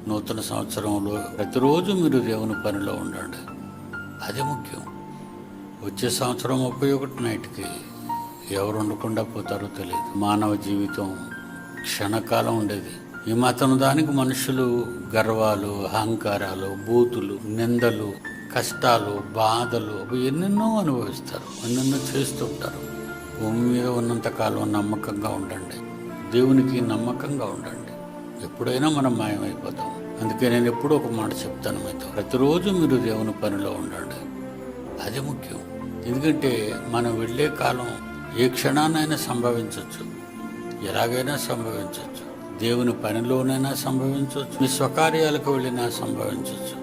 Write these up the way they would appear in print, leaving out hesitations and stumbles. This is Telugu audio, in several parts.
నూతన సంవత్సరంలో ప్రతిరోజు మీరు దేవుని పనిలో ఉండండి. అది ముఖ్యం. వచ్చే సంవత్సరం 31 నైట్కి ఎవరు ఉండకుండా పోతారో తెలియదు. మానవ జీవితం క్షణకాలం ఉండేది. ఈ మతం దానికి మనుషులు గర్వాలు, అహంకారాలు, బూతులు, నిందలు, కష్టాలు, బాధలు ఎన్నెన్నో అనుభవిస్తారు, ఎన్నెన్నో చేస్తుంటారు. భూమి మీద ఉన్నంతకాలం నమ్మకంగా ఉండండి, దేవునికి నమ్మకంగా ఉండండి. ఎప్పుడైనా మనం మాయమైపోతాం. అందుకే నేను ఎప్పుడూ ఒక మాట చెప్తాను మీతో, ప్రతిరోజు మీరు దేవుని పనిలో ఉండండి. అది ముఖ్యం. ఎందుకంటే మనం వెళ్ళే కాలం ఏ క్షణాన్నైనా సంభవించవచ్చు, ఎలాగైనా సంభవించవచ్చు. దేవుని పనిలోనైనా సంభవించవచ్చు, మీ స్వకార్యాలకు వెళ్ళినా సంభవించవచ్చు.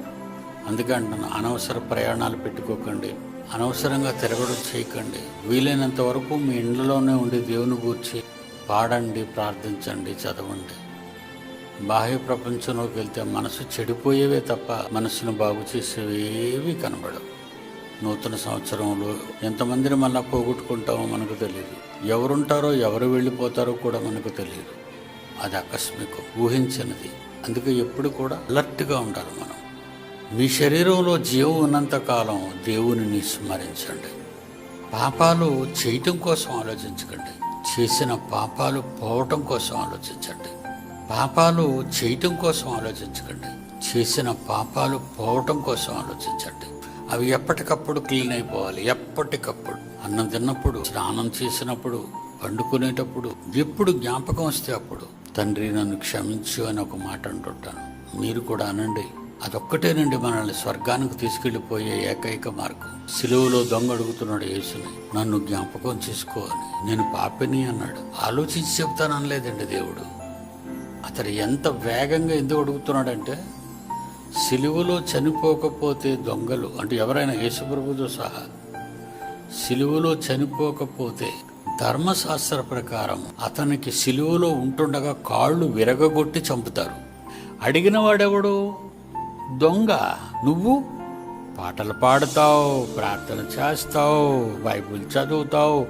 అందుకే అంటున్నాను, అనవసర ప్రయాణాలు పెట్టుకోకండి, అనవసరంగా తిరగడం చేయకండి. వీలైనంత వరకు మీ ఇండ్లలోనే ఉండి దేవుని గూర్చి పాడండి, ప్రార్థించండి, చదవండి. బాహ్య ప్రపంచంలోకి వెళ్తే మనసు చెడిపోయేవే తప్ప మనసును బాగు చేసేవేవి కనబడవు. నూతన సంవత్సరంలో ఎంతమందిని మళ్ళా పోగొట్టుకుంటామో మనకు తెలియదు. ఎవరుంటారో ఎవరు వెళ్ళిపోతారో కూడా మనకు తెలియదు. అది ఆకస్మికం, ఊహించినది. అందుకే ఎప్పుడు కూడా అలర్ట్గా ఉండాలి మనం. మీ శరీరంలో జీవం ఉన్నంతకాలం దేవునిని స్మరించండి. పాపాలు చేయటం కోసం ఆలోచించకండి, చేసిన పాపాలు పోవటం కోసం ఆలోచించండి. పాపాలు చేయటం కోసం ఆలోచించకండి, చేసిన పాపాలు పోవటం కోసం ఆలోచించండి. అవి ఎప్పటికప్పుడు క్లీన్ అయిపోవాలి. ఎప్పటికప్పుడు అన్నం తిన్నప్పుడు, స్నానం చేసినప్పుడు, పండుకునేటప్పుడు, ఎప్పుడు జ్ఞాపకం వస్తే అప్పుడు తండ్రి నన్ను క్షమించు అని ఒక మాట అంటుంటాను. మీరు కూడా అనండి. అదొక్కటేనండి మనల్ని స్వర్గానికి తీసుకెళ్లిపోయే ఏకైక మార్గం. సిలువలో దొంగ అడుగుతున్నాడు యేసుని, నన్ను జ్ఞాపకం చేసుకో అని. నేను పాపిని అన్నాడు. ఆలోచించి చెప్తాను అనలేదండి దేవుడు. అతడు ఎంత వేగంగా ఎందుకు అడుగుతున్నాడంటే, సిలువలో చనిపోకపోతే దొంగలు అంటే ఎవరైనా యేసుప్రభుతో సహా సిలువలో చనిపోకపోతే ధర్మశాస్త్ర ప్రకారం అతనికి సిలువలో ఉంటుండగా కాళ్ళు విరగగొట్టి చంపుతారు. అడిగిన వాడెవడు? దొంగ. నువ్వు పాటలు పాడుతావు, ప్రార్థన చేస్తావు, బైబిల్ చదువుతావు,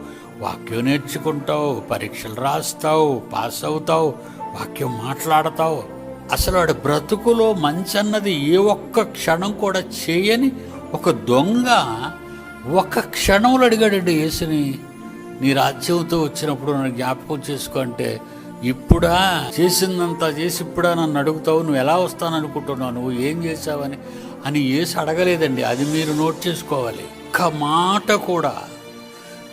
వాక్యం నేర్చుకుంటావు, పరీక్షలు రాస్తావు, పాస్ అవుతావు, వాక్యం మాట్లాడతావు. అసలు వాడి బ్రతుకులో మంచి అన్నది ఏ ఒక్క క్షణం కూడా చేయని ఒక దొంగ ఒక్క క్షణంలో అడిగాడండి యేసుని, నీ రాజ్యంతో వచ్చినప్పుడు నన్ను జ్ఞాపకం చేసుకో అంటే, ఇప్పుడా చేసిందంతా చేసి ఇప్పుడా నన్ను అడుగుతావు, నువ్వు ఎలా వస్తాననుకుంటున్నావు, నువ్వు ఏం చేశావని అని యేసు అడగలేదండి. అది మీరు నోట్ చేసుకోవాలి. ఒక్క మాట కూడా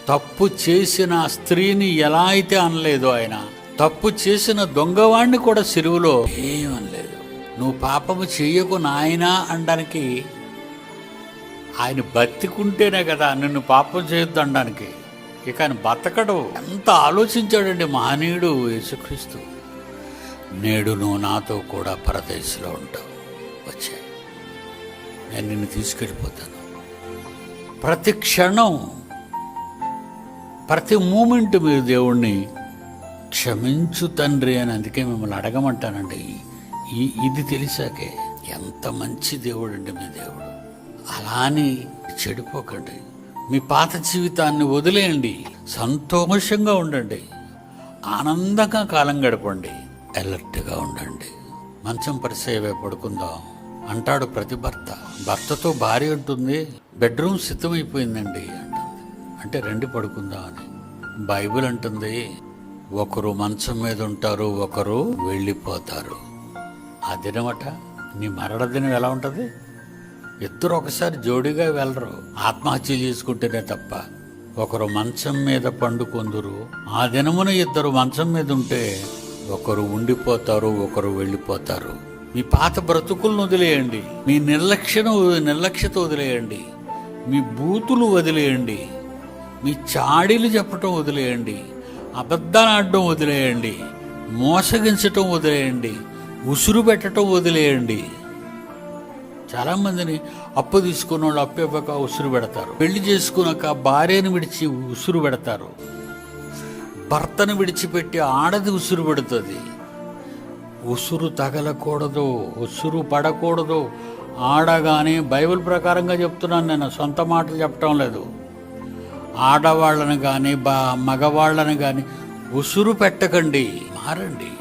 తప్పు చేసిన స్త్రీని ఎలా అయితే అనలేదో ఆయన, తప్పు చేసిన దొంగవాణ్ణి కూడా సిలువలో ఏమనలేదు. నువ్వు పాపము చెయ్యకు నాయనా అనడానికి, ఆయన బతికుంటేనే కదా నిన్ను పాపం చేయొద్దు అనడానికి. ఇక ఆయన బతకడు. ఎంత ఆలోచించాడండి మహనీయుడు యేసుక్రీస్తు. నేడు నువ్వు నాతో కూడా పరదేశంలో ఉంటావు, వచ్చే నేను నిన్ను తీసుకెళ్ళిపోతాను. ప్రతి క్షణం, ప్రతి మూమెంట్ మీరు దేవుణ్ణి క్షమించు తండ్రి అని అందుకే మిమ్మల్ని అడగమంటానండి. ఇది తెలిసాకే ఎంత మంచి దేవుడు అండి మీ దేవుడు. అలా అని చెడిపోకండి. మీ పాత జీవితాన్ని వదిలేయండి, సంతోషంగా ఉండండి, ఆనందంగా కాలం గడపండి, అలర్ట్గా ఉండండి. మంచం పరిసేవే పడుకుందాం అంటాడు ప్రతి భర్త. భర్తతో భార్య ఉంటుంది, బెడ్రూమ్ సిద్ధమైపోయిందండి అంటుంది. అంటే రండి పడుకుందాం అని. బైబిల్ అంటుంది, ఒకరు మంచం మీద ఉంటారు, ఒకరు వెళ్ళిపోతారు. ఆ దినమట నీ మరణ దినం ఎలా ఉంటుంది? ఇద్దరు ఒకసారి జోడిగా వెళ్ళరు, ఆత్మహత్య చేసుకుంటేనే తప్ప. ఒకరు మంచం మీద పండుకొందురు. ఆ దినమున ఇద్దరు మంచం మీద ఉంటే ఒకరు ఉండిపోతారు, ఒకరు వెళ్ళిపోతారు. మీ పాత బ్రతుకులను వదిలేయండి, మీ నిర్లక్ష్యత వదిలేయండి, మీ బూతులు వదిలేయండి, మీ చాడీలు చెప్పటం వదిలేయండి, అబద్ధాలు ఆడడం వదిలేయండి, మోసగించటం వదిలేయండి, ఉసురు పెట్టడం వదిలేయండి. చాలామందిని అప్పు తీసుకున్న వాళ్ళు అప్పు ఇవ్వక ఉసురు పెడతారు. పెళ్లి చేసుకున్నాక భార్యను విడిచి ఉసురు పెడతారు. భర్తను విడిచిపెట్టి ఆడది ఉసురు పెడుతుంది. ఉసురు తగలకూడదు, ఉసురు పడకూడదు. ఆడగానే బైబిల్ ప్రకారంగా చెప్తున్నాను, నేను సొంత మాటలు చెప్పటం లేదు. ఆడవాళ్ళని కానీ మగవాళ్ళని కానీ ఉసురు పెట్టకండి, మారండి.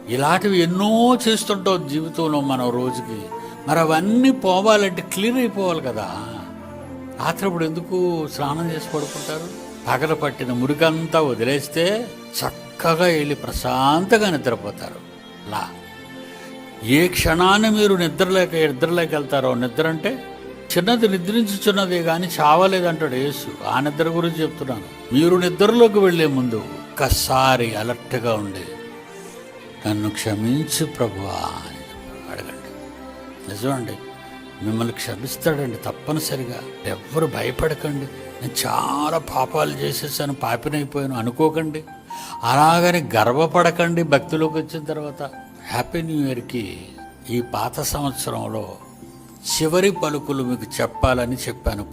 ఇలాంటివి ఎన్నో చేస్తుంటాం జీవితంలో మనం రోజుకి. మరి అవన్నీ పోవాలంటే క్లియర్ అయిపోవాలి కదా. రాత్రిప్పుడు ఎందుకు స్నానం చేసి పడుకుంటారు? పగల పట్టిన మురికంతా వదిలేస్తే చక్కగా వెళ్ళి ప్రశాంతంగా నిద్రపోతారు. లా ఏ క్షణాన్ని మీరు నిద్రలోకి వెళ్తారో, నిద్ర అంటే చిన్నది నిద్రించుచున్నదే కానీ చావలేదంటాడు యేసు. ఆ నిద్ర గురించి చెప్తున్నాను. మీరు నిద్రలోకి వెళ్లే ముందు ఒక్కసారి అలర్ట్గా ఉండి నన్ను క్షమించు ప్రభువా అని అడగండి. నిజమండి, మిమ్మల్ని క్షమిస్తాడండి తప్పనిసరిగా. ఎవ్వరు భయపడకండి, నేను చాలా పాపాలు చేసేసాను, పాపినైపోయాను అనుకోకండి. అలాగని గర్వపడకండి. భక్తిలోకి వచ్చిన తర్వాత హ్యాపీ న్యూ ఇయర్కి ఈ పాత సంవత్సరంలో చివరి పలుకులు మీకు చెప్పాలని చెప్పాను.